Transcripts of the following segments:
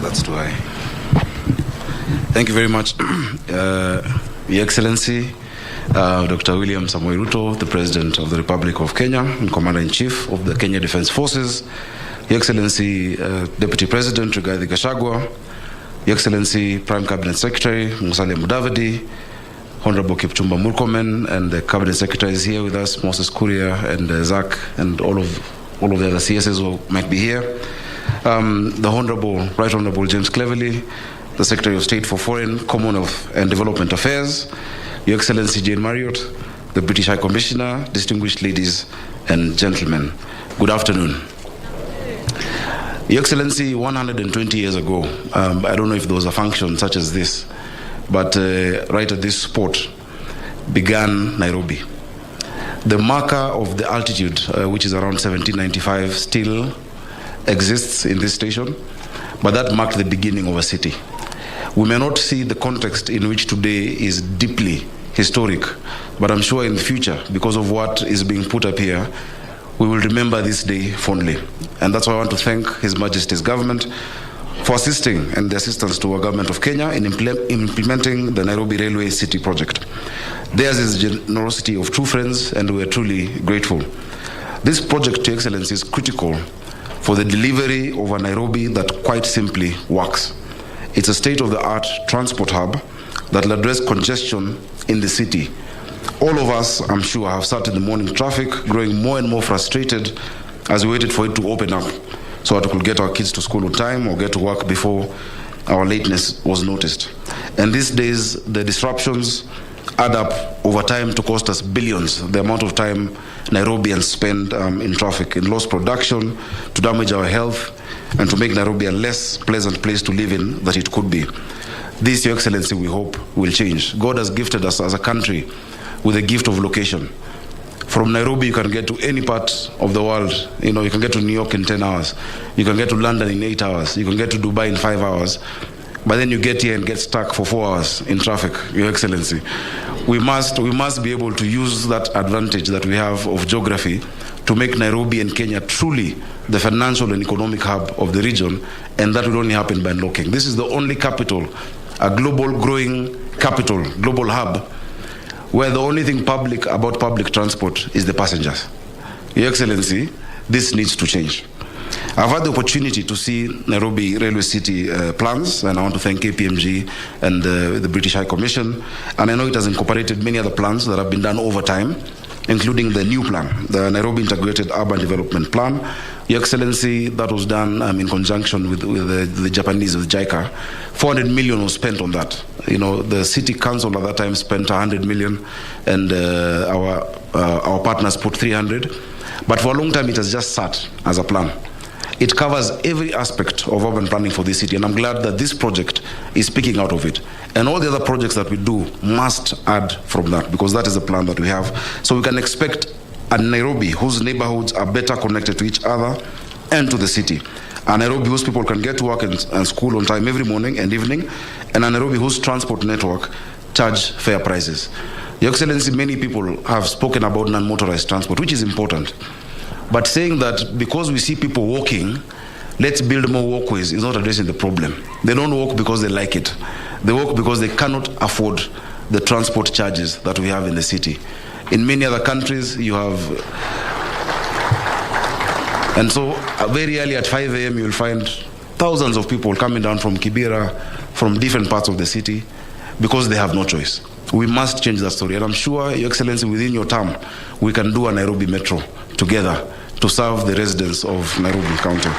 That's too high. Thank you very much, Your Excellency, Dr. William Samoei Ruto, the President of the Republic of Kenya and Commander-in-Chief of the Kenya Defence Forces, Your Excellency, Deputy President Rigathi Gachagua, Your Excellency, Prime Cabinet Secretary Musalia Mudavadi, Honorable Kipchumba Murkomen, and the Cabinet Secretaries here with us, Moses Kuria and Zach, and all of the other CSs who might be here. The Right Honorable James Cleverly, the Secretary of State for Foreign, Commonwealth and Development Affairs, Your Excellency Jane Marriott, the British High Commissioner, distinguished ladies and gentlemen, good afternoon. Your Excellency, 120 years ago, I don't know if there was a function such as this, but right at this spot began Nairobi. The marker of the altitude, which is around 1795, still exists in this station, but that marked the beginning of a city. We may not see the context in which today is deeply historic, but I'm sure in the future, because of what is being put up here, we will remember this day fondly. And that's why I want to thank His Majesty's government for assisting and the assistance to our government of Kenya in implementing the Nairobi Railway City project. Theirs is the generosity of true friends, and we are truly grateful. This project, Your Excellency, is critical for the delivery of a Nairobi that quite simply works. It's a state-of-the-art transport hub that will address congestion in the city. All of us, I'm sure, have sat in the morning traffic, growing more and more frustrated as we waited for it to open up so that we could get our kids to school on time or get to work before our lateness was noticed. And these days, the disruptions add up over time to cost us billions, the amount of time Nairobians spend in traffic, in lost production, to damage our health, and to make Nairobi a less pleasant place to live in than it could be. This, Your Excellency, we hope will change. God has gifted us as a country with a gift of location. From Nairobi, you can get to any part of the world. You know, you can get to New York in 10 hours. You can get to London in 8 hours. You can get to Dubai in 5 hours. But then you get here and get stuck for 4 hours in traffic, Your Excellency. We must be able to use that advantage that we have of geography to make Nairobi and Kenya truly the financial and economic hub of the region, and that will only happen by unlocking. This is the only capital, a global growing capital, global hub, where the only thing public about public transport is the passengers. Your Excellency, this needs to change. I've had the opportunity to see Nairobi Railway City plans, and I want to thank KPMG and the British High Commission, and I know it has incorporated many other plans that have been done over time, including the new plan, the Nairobi Integrated Urban Development Plan. Your Excellency, that was done in conjunction with the Japanese, with JICA. 400 million was spent on that. You know, the city council at that time spent 100 million, and our partners put 300. But for a long time, it has just sat as a plan. It covers every aspect of urban planning for this city, and I'm glad that this project is speaking out of it. And all the other projects that we do must add from that, because that is the plan that we have. So we can expect a Nairobi whose neighborhoods are better connected to each other and to the city. A Nairobi whose people can get to work and school on time every morning and evening, and a Nairobi whose transport network charge fair prices. Your Excellency, many people have spoken about non-motorized transport, which is important. But saying that because we see people walking, let's build more walkways is not addressing the problem. They don't walk because they like it. They walk because they cannot afford the transport charges that we have in the city. In many other countries, you have... And so very early at 5 a.m., you'll find thousands of people coming down from Kibera, from different parts of the city, because they have no choice. We must change that story. And I'm sure, Your Excellency, within your term, we can do a Nairobi Metro together to serve the residents of Nairobi County.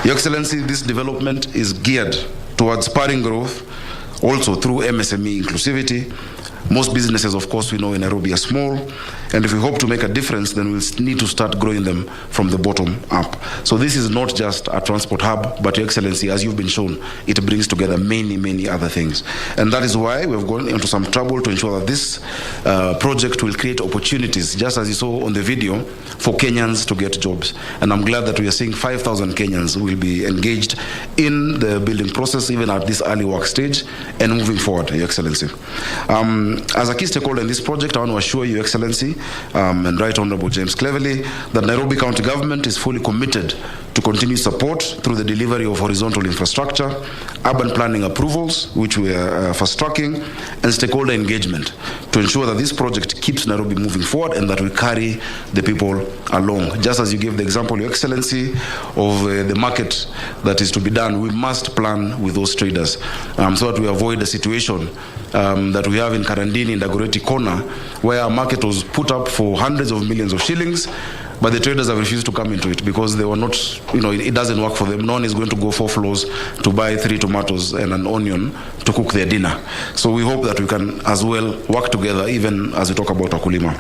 Your Excellency, this development is geared towards spurring growth, also through MSME inclusivity. Most businesses, of course, we know in Nairobi are small, and if we hope to make a difference, then we'll need to start growing them from the bottom up. So this is not just a transport hub, but Your Excellency, as you've been shown, it brings together many, many other things. And that is why we've gone into some trouble to ensure that this project will create opportunities, just as you saw on the video, for Kenyans to get jobs. And I'm glad that we are seeing 5,000 Kenyans will be engaged in the building process, even at this early work stage, and moving forward, Your Excellency. As a key stakeholder in this project, I want to assure Your Excellency and Right Honorable James Cleverly that Nairobi County Government is fully committed to continue support through the delivery of horizontal infrastructure, urban planning approvals, which we are fast-tracking, and stakeholder engagement to ensure that this project keeps Nairobi moving forward and that we carry the people along. Just as you gave the example, Your Excellency, of the market that is to be done, we must plan with those traders so that we avoid a situation that we have in Karandini in Dagoretti Corner, where a market was put up for hundreds of millions of shillings, but the traders have refused to come into it because they were not, it doesn't work for them. No one is going to go 4 floors to buy 3 tomatoes and an onion to cook their dinner. So we hope that we can as well work together, even as we talk about Wakulima.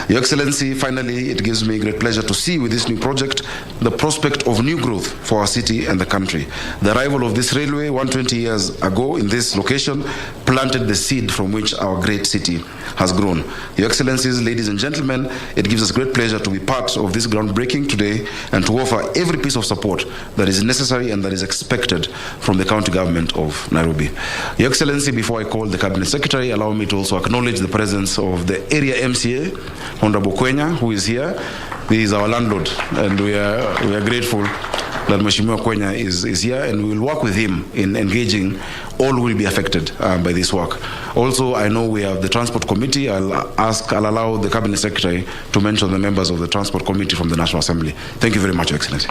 Your Excellency, finally, it gives me great pleasure to see with this new project the prospect of new growth for our city and the country. The arrival of this railway 120 years ago in this location planted the seed from which our great city has grown. Your Excellencies, ladies and gentlemen, it gives us great pleasure to be part of this groundbreaking today and to offer every piece of support that is necessary and that is expected from the county government of Nairobi. Your Excellency, before I call the Cabinet Secretary, allow me to also acknowledge the presence of the area MCA, Honorable Kwenya, who is here. He is our landlord, and we are grateful that Mheshimiwa Kwenya is here, and we will work with him in engaging all who will be affected by this work. Also, I know we have the Transport Committee. I'll allow the Cabinet Secretary to mention the members of the Transport Committee from the National Assembly. Thank you very much, Your Excellency.